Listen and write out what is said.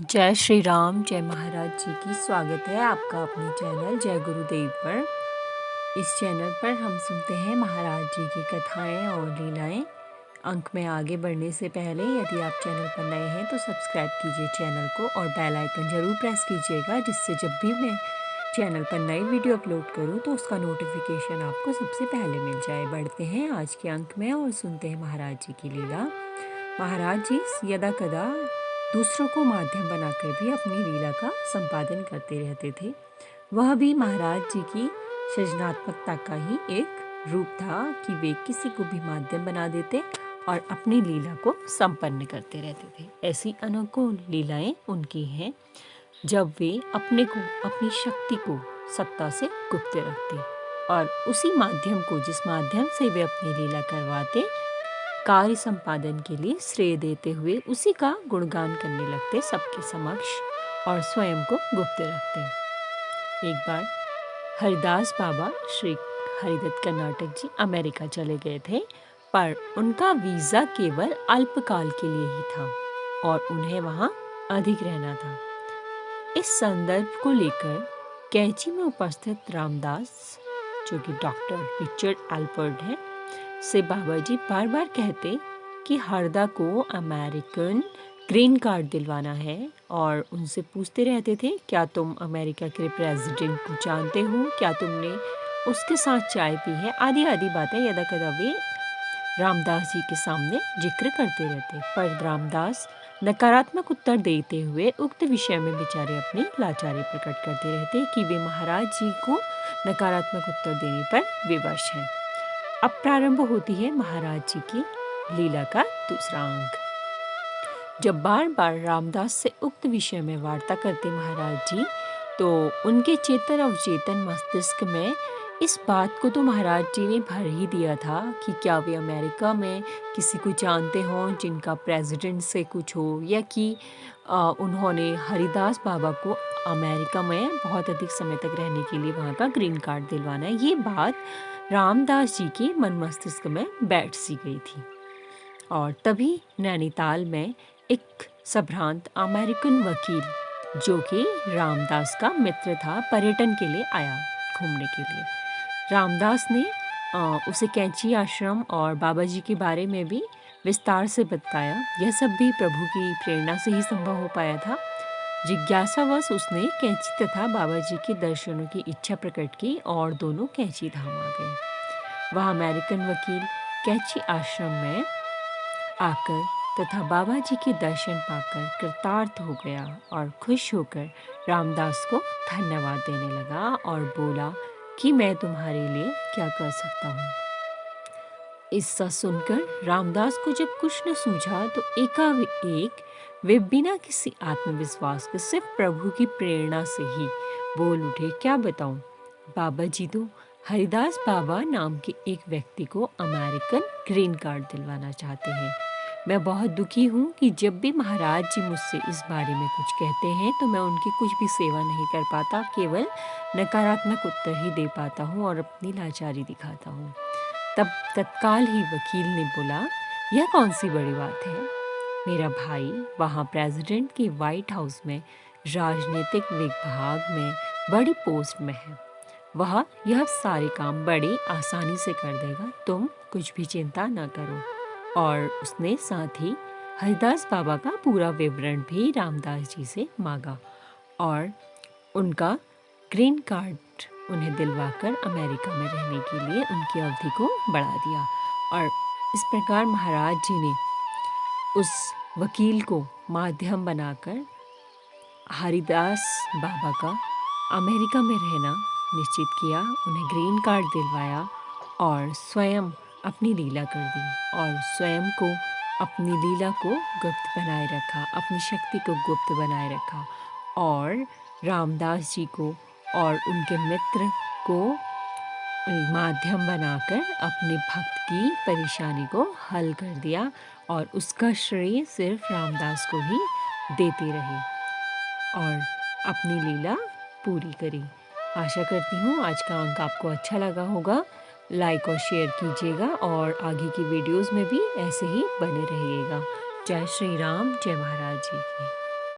जय श्री राम, जय महाराज जी की। स्वागत है आपका अपने चैनल जय गुरुदेव पर। इस चैनल पर हम सुनते हैं महाराज जी की कथाएं और लीलाएं। अंक में आगे बढ़ने से पहले यदि आप चैनल पर नए हैं तो सब्सक्राइब कीजिए चैनल को और बेल आइकन ज़रूर प्रेस कीजिएगा, जिससे जब भी मैं चैनल पर नई वीडियो अपलोड करूं तो उसका नोटिफिकेशन आपको सबसे पहले मिल जाए। बढ़ते हैं आज के अंक में और सुनते हैं महाराज जी की लीला। महाराज जी यदा कदा दूसरों को माध्यम बनाकर भी अपनी लीला का संपादन करते रहते थे। वह भी महाराज जी की सृजनात्मकता का ही एक रूप था कि वे किसी को भी माध्यम बना देते और अपनी लीला को संपन्न करते रहते थे। ऐसी अनोखी लीलाएं उनकी हैं जब वे अपने को, अपनी शक्ति को सत्ता से गुप्त रखते और उसी माध्यम को, जिस माध्यम से वे अपनी लीला करवाते, कार्य संपादन के लिए श्रेय देते हुए उसी का गुणगान करने लगते सबके समक्ष और स्वयं को गुप्त रखते। एक बार हरिदास बाबा श्री हरिदत्त कर्नाटक जी अमेरिका चले गए थे, पर उनका वीज़ा केवल अल्पकाल के लिए ही था और उन्हें वहाँ अधिक रहना था। इस संदर्भ को लेकर कैची में उपस्थित रामदास, जो कि डॉक्टर रिचर्ड एल्पर्ट हैं, से बाबा जी बार बार कहते कि हरदा को अमेरिकन ग्रीन कार्ड दिलवाना है और उनसे पूछते रहते थे, क्या तुम अमेरिका के प्रेसिडेंट को जानते हो, क्या तुमने उसके साथ चाय पी है, आदि आदि बातें यदा कदा वे रामदास जी के सामने जिक्र करते रहते। पर रामदास नकारात्मक उत्तर देते हुए उक्त विषय में बेचारे अपनी लाचारी प्रकट करते रहते कि वे महाराज जी को नकारात्मक उत्तर देने पर विवश हैं। अब प्रारंभ होती है महाराज जी की लीला का दूसरा अंक। जब बार बार रामदास से उक्त विषय में वार्ता करते महाराज जी, तो उनके चेतन अवचेतन मस्तिष्क में इस बात को तो महाराज जी ने भर ही दिया था कि क्या वे अमेरिका में किसी को जानते हों जिनका प्रेसिडेंट से कुछ हो, या कि उन्होंने हरिदास बाबा को अमेरिका में बहुत अधिक समय तक रहने के लिए वहाँ का ग्रीन कार्ड दिलवाना है। ये बात रामदास जी के मन मस्तिष्क में बैठ सी गई थी। और तभी नैनीताल में एक संभ्रांत अमेरिकन वकील, जो कि रामदास का मित्र था, पर्यटन के लिए आया, घूमने के लिए। रामदास ने उसे कैंची आश्रम और बाबा जी के बारे में भी विस्तार से बताया। यह सब भी प्रभु की प्रेरणा से ही संभव हो पाया था। जिज्ञासावश उसने कैंची तथा बाबा जी के दर्शनों की इच्छा प्रकट की और दोनों कैंची धाम आ गए। वह अमेरिकन वकील कैंची आश्रम में आकर तथा बाबा जी के दर्शन पाकर कृतार्थ हो गया और खुश होकर रामदास को धन्यवाद देने लगा और बोला कि मैं तुम्हारे लिए क्या कर सकता हूँ। इससा सुनकर रामदास को जब कुछ न सूझा तो एकाएक वे बिना किसी आत्मविश्वास के सिर्फ प्रभु की प्रेरणा से ही बोल उठे, क्या बताऊं, बाबा जी तो हरिदास बाबा नाम के एक व्यक्ति को अमेरिकन ग्रीन कार्ड दिलवाना चाहते हैं। मैं बहुत दुखी हूँ कि जब भी महाराज जी मुझसे इस बारे में कुछ कहते हैं तो मैं उनकी कुछ भी सेवा नहीं कर पाता, केवल नकारात्मक उत्तर ही दे पाता हूँ और अपनी लाचारी दिखाता हूँ। तब तत्काल ही वकील ने बोला, यह कौन सी बड़ी बात है, मेरा भाई वहाँ प्रेसिडेंट के व्हाइट हाउस में राजनीतिक विभाग में बड़ी पोस्ट में है, वह यह सारे काम बड़ी आसानी से कर देगा, तुम कुछ भी चिंता न करो। और उसने साथ ही हरिदास बाबा का पूरा विवरण भी रामदास जी से मांगा और उनका ग्रीन कार्ड उन्हें दिलवाकर अमेरिका में रहने के लिए उनकी अवधि को बढ़ा दिया। और इस प्रकार महाराज जी ने उस वकील को माध्यम बनाकर हरिदास बाबा का अमेरिका में रहना निश्चित किया, उन्हें ग्रीन कार्ड दिलवाया और स्वयं अपनी लीला कर दी और स्वयं को, अपनी लीला को गुप्त बनाए रखा, अपनी शक्ति को गुप्त बनाए रखा और रामदास जी को और उनके मित्र को माध्यम बनाकर अपने भक्त की परेशानी को हल कर दिया और उसका श्रेय सिर्फ रामदास को ही देते रहे और अपनी लीला पूरी करी। आशा करती हूँ आज का अंक आपको अच्छा लगा होगा। लाइक और शेयर कीजिएगा और आगे की वीडियोस में भी ऐसे ही बने रहिएगा। जय श्री राम, जय महाराज जी की।